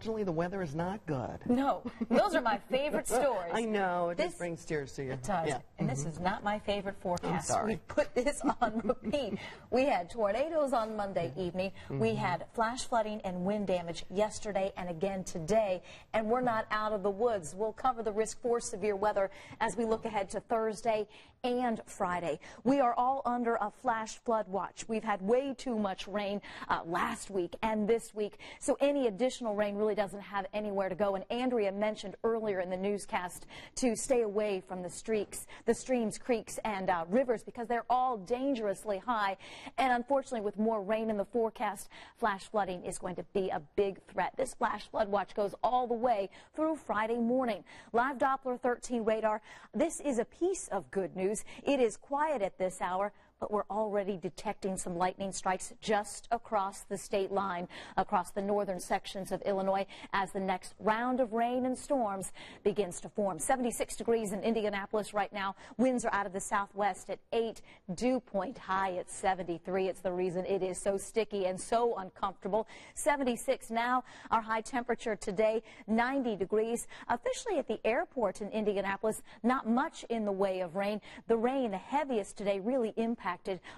Unfortunately, the weather is not good. No, those are my favorite stories. I know. It just brings tears to you. It does. Yeah. And this is not my favorite forecast. I'm sorry. We put this on repeat. We had tornadoes on Monday evening. We had flash flooding and wind damage yesterday and again today. And we're not out of the woods. We'll cover the risk for severe weather as we look ahead to Thursday and Friday. We are all under a flash flood watch. We've had way too much rain last week and this week, so any additional rain really doesn't have anywhere to go. And Andrea mentioned earlier in the newscast to stay away from the streams, creeks, and rivers because they're all dangerously high. And unfortunately, with more rain in the forecast, flash flooding is going to be a big threat. This flash flood watch goes all the way through Friday morning. Live Doppler 13 radar. This is a piece of good news. It is quiet at this hour, but we're already detecting some lightning strikes just across the state line, across the northern sections of Illinois, as the next round of rain and storms begins to form. 76 degrees in Indianapolis right now. Winds are out of the southwest at 8. Dew point high at 73. It's the reason it is so sticky and so uncomfortable. 76 now. Our high temperature today, 90 degrees. Officially at the airport in Indianapolis, not much in the way of rain. The rain, the heaviest today, really impacted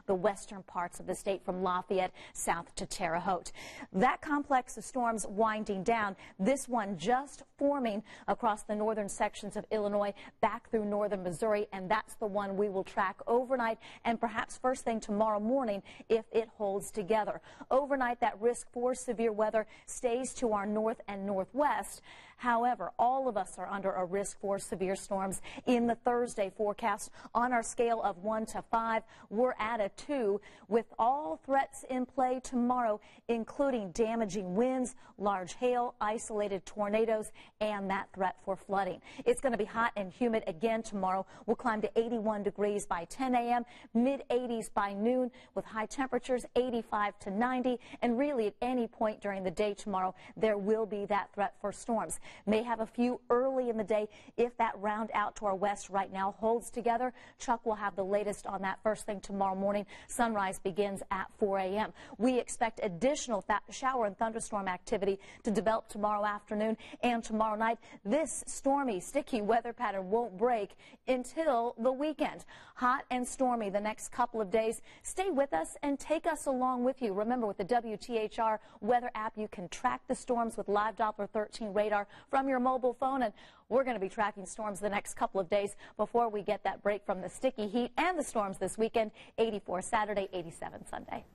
the western parts of the state from Lafayette south to Terre Haute. That complex of storms winding down, this one just forming across the northern sections of Illinois back through northern Missouri, and that's the one we will track overnight and perhaps first thing tomorrow morning if it holds together. Overnight, that risk for severe weather stays to our north and northwest. However, all of us are under a risk for severe storms in the Thursday forecast. On our scale of 1 to 5, we're at a 2 with all threats in play tomorrow, including damaging winds, large hail, isolated tornadoes, and that threat for flooding. It's going to be hot and humid again tomorrow. We'll climb to 81 degrees by 10 a.m., mid-80s by noon, with high temperatures 85 to 90, and really at any point during the day tomorrow, there will be that threat for storms. May have a few early in the day if that round out to our west right now holds together. Chuck will have the latest on that first thing tomorrow morning. Sunrise begins at 4 a.m. We expect additional shower and thunderstorm activity to develop tomorrow afternoon and tomorrow night. This stormy, sticky weather pattern won't break until the weekend. Hot and stormy the next couple of days. Stay with us and take us along with you. Remember, with the WTHR weather app, you can track the storms with Live Doppler 13 radar from your mobile phone, and we're going to be tracking storms the next couple of days before we get that break from the sticky heat and the storms this weekend. 84 Saturday, 87 Sunday.